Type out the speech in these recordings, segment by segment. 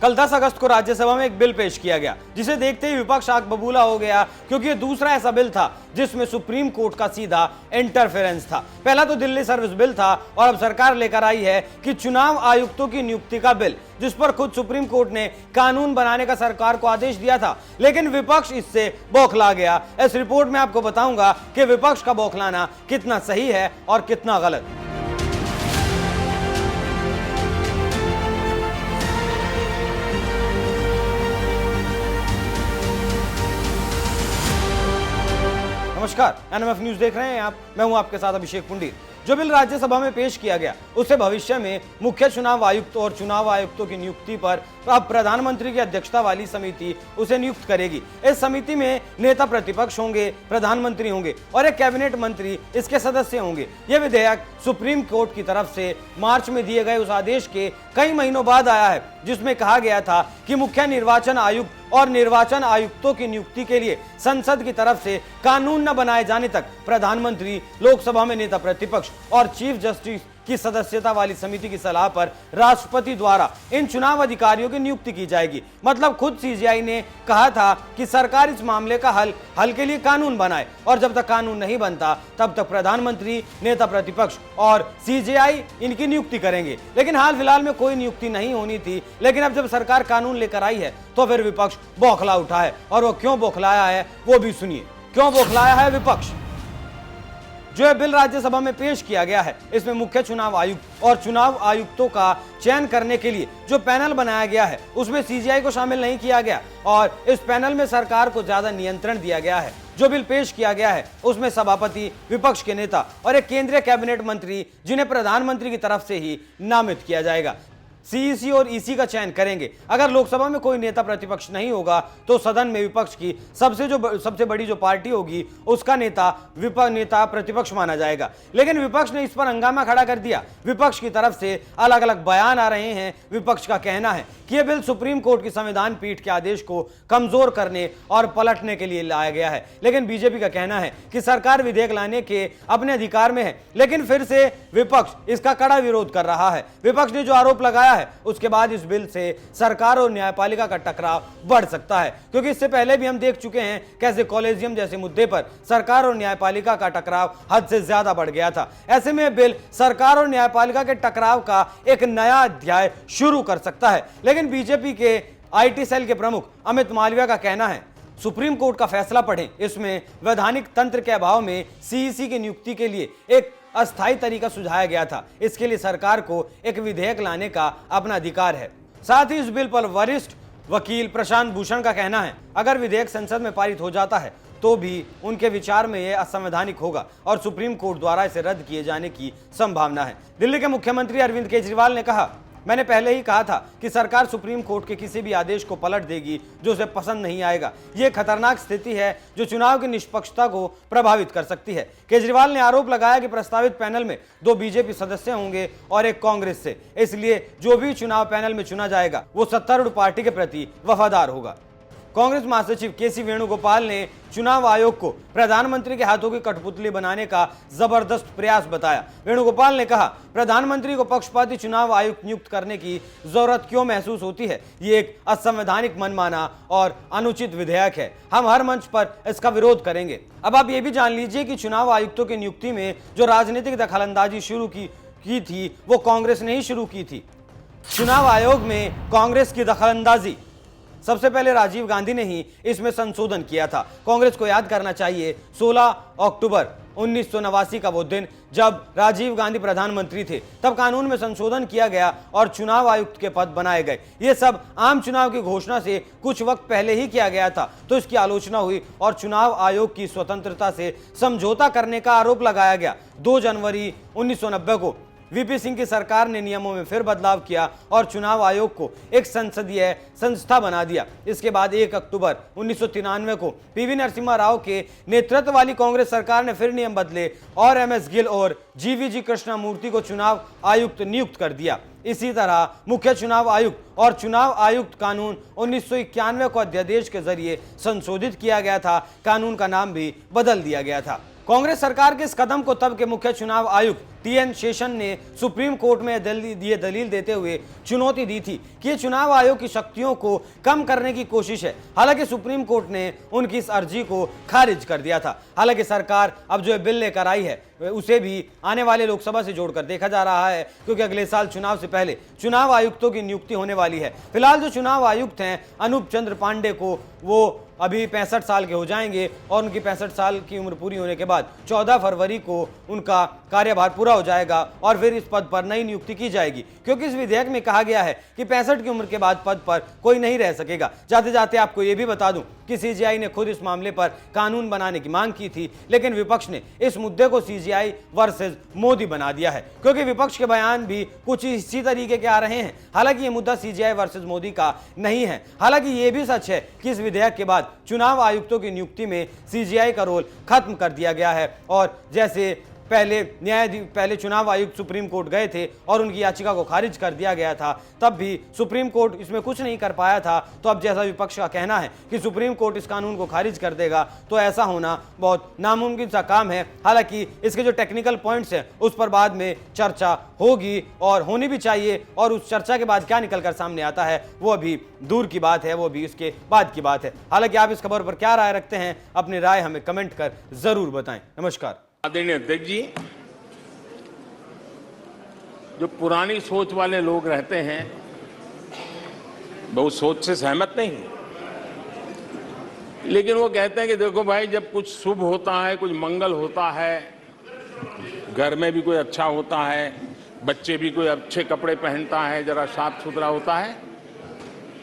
कल 10 अगस्त को राज्यसभा में एक बिल पेश किया गया, जिसे देखते ही विपक्ष आग बबूला हो गया, क्योंकि ये दूसरा ऐसा बिल था जिसमें सुप्रीम कोर्ट का सीधा इंटरफेरेंस था। पहला तो दिल्ली सर्विस बिल था और अब सरकार लेकर आई है कि चुनाव आयुक्तों की नियुक्ति का बिल, जिस पर खुद सुप्रीम कोर्ट ने कानून बनाने का सरकार को आदेश दिया था, लेकिन विपक्ष इससे बौखला गया। इस रिपोर्ट में आपको बताऊंगा कि विपक्ष का बौखलाना कितना सही है और कितना गलत। नमस्कार, एनएमएफ न्यूज देख रहे हैं आप। मैं हूं आपके साथ अभिषेक पुंडीर। जो बिल राज्यसभा में पेश किया गया उससे भविष्य में मुख्य चुनाव आयुक्त और चुनाव आयुक्तों की नियुक्ति पर अब प्रधानमंत्री की अध्यक्षता वाली समिति उसे नियुक्त करेगी। इस समिति में नेता प्रतिपक्ष होंगे, प्रधानमंत्री होंगे और एक कैबिनेट मंत्री इसके सदस्य होंगे। यह विधेयक सुप्रीम कोर्ट की तरफ से मार्च में दिए गए उस आदेश के कई महीनों बाद आया है, जिसमें कहा गया था कि मुख्य निर्वाचन आयुक्त और निर्वाचन आयुक्तों की नियुक्ति के लिए संसद की तरफ से कानून न बनाए जाने तक प्रधानमंत्री, लोकसभा में नेता प्रतिपक्ष और चीफ जस्टिस की सदस्यता वाली समिति की सलाह पर राष्ट्रपति द्वारा इन चुनाव अधिकारियों की नियुक्ति की जाएगी। मतलब खुद सीजेआई ने कहा था कि सरकार इस मामले का हल के लिए कानून बनाए, और जब तक कानून नहीं बनता तब तक प्रधानमंत्री, नेता प्रतिपक्ष और सीजेआई इनकी नियुक्ति करेंगे। लेकिन हाल फिलहाल में कोई नियुक्ति नहीं होनी थी, लेकिन अब जब सरकार कानून लेकर आई है तो फिर विपक्ष बौखला उठा है। और वो क्यों बौखलाया है वो भी सुनिए। क्यों बौखलाया है विपक्ष? जो बिल राज्यसभा में पेश किया गया है, इसमें मुख्य चुनाव आयुक्त और चुनाव आयुक्तों का चयन करने के लिए जो पैनल बनाया गया है उसमें सीजेआई को शामिल नहीं किया गया, और इस पैनल में सरकार को ज्यादा नियंत्रण दिया गया है। जो बिल पेश किया गया है उसमें सभापति, विपक्ष के नेता और एक केंद्रीय कैबिनेट मंत्री, जिन्हें प्रधानमंत्री की तरफ से ही नामित किया जाएगा, सीईसी और ईसी का चयन करेंगे। अगर लोकसभा में कोई नेता प्रतिपक्ष नहीं होगा तो सदन में विपक्ष की सबसे बड़ी जो पार्टी होगी उसका नेता प्रतिपक्ष माना जाएगा। लेकिन विपक्ष ने इस पर हंगामा खड़ा कर दिया। विपक्ष की तरफ से अलग अलग बयान आ रहे हैं। विपक्ष का कहना है कि यह बिल सुप्रीम कोर्ट की संविधान पीठ के आदेश को कमजोर करने और पलटने के लिए लाया गया है। लेकिन बीजेपी का कहना है कि सरकार विधेयक लाने के अपने अधिकार में है, लेकिन फिर से विपक्ष इसका कड़ा विरोध कर रहा है। विपक्ष ने जो आरोप लगाया है उसके बाद इस बिल से सरकार और न्यायपालिका का टकराव बढ़ सकता है, क्योंकि इससे पहले भी हम देख चुके हैं कैसे कॉलेजियम जैसे मुद्दे पर सरकार और न्यायपालिका का टकराव हद से ज्यादा बढ़ गया था। ऐसे में बिल सरकार और न्यायपालिका के टकराव का एक नया अध्याय शुरू कर सकता है। लेकिन बीजेपी के आईटी सेल के प्रमुख अमित मालविया का कहना है, सुप्रीम कोर्ट का फैसला पढ़ें, इसमें वैधानिक तंत्र के अभाव में सीईसी की नियुक्ति के लिए एक अस्थायी तरीका सुझाया गया था। इसके लिए सरकार को एक विधेयक लाने का अपना अधिकार है। साथ ही इस बिल पर वरिष्ठ वकील प्रशांत भूषण का कहना है, अगर विधेयक संसद में पारित हो जाता है तो भी उनके विचार में यह असंवैधानिक होगा और सुप्रीम कोर्ट द्वारा इसे रद्द किए जाने की संभावना है। दिल्ली के मुख्यमंत्री अरविंद केजरीवाल ने कहा, मैंने पहले ही कहा था कि सरकार सुप्रीम कोर्ट के किसी भी आदेश को पलट देगी जो उसे पसंद नहीं आएगा। यह खतरनाक स्थिति है जो चुनाव की निष्पक्षता को प्रभावित कर सकती है। केजरीवाल ने आरोप लगाया कि प्रस्तावित पैनल में 2 बीजेपी सदस्य होंगे और एक कांग्रेस से, इसलिए जो भी चुनाव पैनल में चुना जाएगा वो सत्तारूढ़ पार्टी के प्रति वफादार होगा। कांग्रेस महासचिव केसी वेणुगोपाल ने चुनाव आयोग को प्रधानमंत्री के हाथों की कठपुतली बनाने का जबरदस्त प्रयास बताया। वेणुगोपाल ने कहा, प्रधानमंत्री को पक्षपाती चुनाव आयुक्त नियुक्त करने की जरूरत क्यों महसूस होती है? ये एक असंवैधानिक, मनमाना और अनुचित विधेयक है। हम हर मंच पर इसका विरोध करेंगे। अब आप ये भी जान लीजिए कि चुनाव आयुक्तों की नियुक्ति में जो राजनीतिक दखलंदाजी शुरू की थी वो कांग्रेस ने ही शुरू की थी। चुनाव आयोग में कांग्रेस की दखलंदाजी, सबसे पहले राजीव गांधी ने ही इसमें संशोधन किया था। कांग्रेस को याद करना चाहिए 16 अक्टूबर 1989 का वो दिन जब राजीव गांधी प्रधानमंत्री थे, तब कानून में संशोधन किया गया और चुनाव आयुक्त के पद बनाए गए। ये सब आम चुनाव की घोषणा से कुछ वक्त पहले ही किया गया था, तो इसकी आलोचना हुई और चुनाव आयोग की स्वतंत्रता से समझौता करने का आरोप लगाया गया। 2 जनवरी 1990 को वीपी सिंह की सरकार ने नियमों में फिर बदलाव किया और चुनाव आयोग को एक संसदीय संस्था बना दिया। इसके बाद 1 अक्टूबर 1993 को पीवी नरसिम्हा राव के नेतृत्व वाली कांग्रेस सरकार ने फिर नियम बदले और एमएस गिल और जीवीजी कृष्णमूर्ति को चुनाव आयुक्त नियुक्त कर दिया। इसी तरह मुख्य चुनाव आयुक्त और चुनाव आयुक्त कानून 1991 को अध्यादेश के जरिए संशोधित किया गया था। कानून का नाम भी बदल दिया गया था। कांग्रेस सरकार के इस कदम को तब के मुख्य चुनाव आयुक्त टीएन शेषन ने सुप्रीम कोर्ट में ये दलील देते हुए चुनौती दी थी कि ये चुनाव आयोग की शक्तियों को कम करने की कोशिश है। हालांकि सुप्रीम कोर्ट ने उनकी इस अर्जी को खारिज कर दिया था। हालांकि सरकार अब जो बिल लेकर आई है उसे भी आने वाले लोकसभा से जोड़कर देखा जा रहा है, क्योंकि अगले साल चुनाव से पहले चुनाव आयुक्तों की नियुक्ति होने वाली है। फिलहाल जो चुनाव आयुक्त हैं अनूप चंद्र पांडे को, वो अभी 65 साल के हो जाएंगे और उनकी 65 साल की उम्र पूरी होने के बाद 14 फरवरी को उनका कार्यभार पूरा हो जाएगा और फिर इस पद पर नई नियुक्ति की जाएगी, क्योंकि इस विधेयक में कहा गया है कि 65 की उम्र के बाद पद पर कोई नहीं रह सकेगा। जाते जाते आपको यह भी बता दूं कि सीजीआई ने खुद इस मामले पर कानून बनाने की मांग की थी, लेकिन विपक्ष ने इस मुद्दे को सीजीआई वर्सेस मोदी बना दिया है, क्योंकि विपक्ष के बयान भी कुछ इसी तरीके के आ रहे हैं। हालांकि ये मुद्दा सीजीआई वर्सेस मोदी का नहीं है। हालांकि ये भी सच है कि इस विधेयक के बाद चुनाव आयुक्तों की नियुक्ति में सीजीआई का रोल खत्म कर दिया गया है। और जैसे पहले चुनाव आयुक्त सुप्रीम कोर्ट गए थे और उनकी याचिका को खारिज कर दिया गया था, तब भी सुप्रीम कोर्ट इसमें कुछ नहीं कर पाया था। तो अब जैसा विपक्ष का कहना है कि सुप्रीम कोर्ट इस कानून को खारिज कर देगा, तो ऐसा होना बहुत नामुमकिन सा काम है। हालांकि इसके जो टेक्निकल पॉइंट्स हैं उस पर बाद में चर्चा होगी और होनी भी चाहिए, और उस चर्चा के बाद क्या निकल कर सामने आता है वो अभी दूर की बात है, वो भी इसके बाद की बात है। हालांकि आप इस खबर पर क्या राय रखते हैं, अपनी राय हमें कमेंट कर जरूर बताएं। नमस्कार। आदरणीय अध्यक्ष जी, जो पुरानी सोच वाले लोग रहते हैं वो उस सोच से सहमत नहीं, लेकिन वो कहते हैं कि देखो भाई, जब कुछ शुभ होता है, कुछ मंगल होता है, घर में भी कोई अच्छा होता है, बच्चे भी कोई अच्छे कपड़े पहनता है, जरा साफ सुथरा होता है,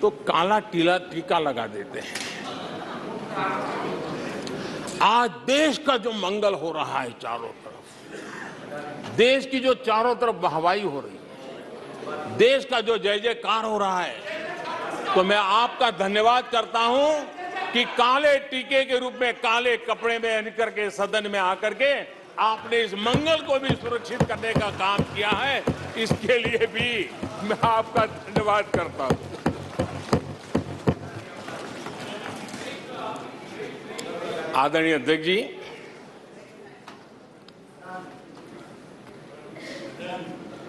तो काला टीका लगा देते हैं। आज देश का जो मंगल हो रहा है चारों तरफ, देश की जो चारों तरफ वाहवाही हो रही है, देश का जो जय जयकार हो रहा है, तो मैं आपका धन्यवाद करता हूं कि काले टीके के रूप में, काले कपड़े में निकल के सदन में आकर के आपने इस मंगल को भी सुरक्षित करने का काम किया है। इसके लिए भी मैं आपका धन्यवाद करता हूं। आदरणीय अध्यक्ष जी,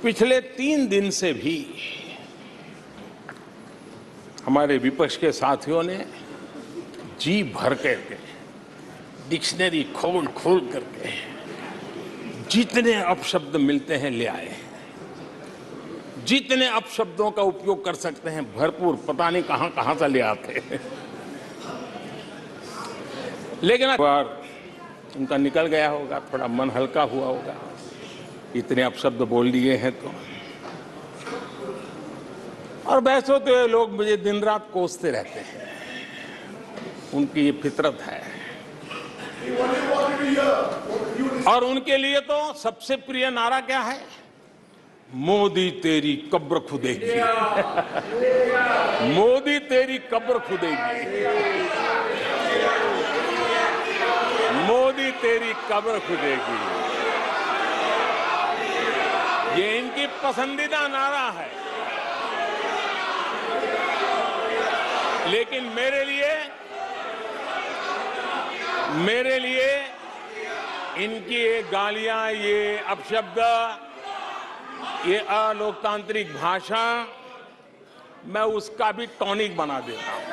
पिछले 3 दिन से भी हमारे विपक्ष के साथियों ने जी भर करके, डिक्शनरी खोल खोल करके जितने अपशब्द मिलते हैं ले आए, जितने अपशब्दों का उपयोग कर सकते हैं भरपूर, पता नहीं कहां कहां से ले आते हैं। लेकिन एक बार उनका निकल गया होगा, थोड़ा मन हल्का हुआ होगा, इतने अपशब्द बोल दिए हैं तो। और वैसे तो ये लोग मुझे दिन रात कोसते रहते हैं, उनकी ये फितरत है। और उनके लिए तो सबसे प्रिय नारा क्या है? मोदी तेरी कब्र खुदेगी। मोदी तेरी कब्र खुदेगी, मोदी तेरी कब्र खुदेगी, ये इनकी पसंदीदा नारा है। लेकिन मेरे लिए इनकी ये गालियां, ये अपशब्द, ये अलोकतांत्रिक भाषा, मैं उसका भी टॉनिक बना देता हूं।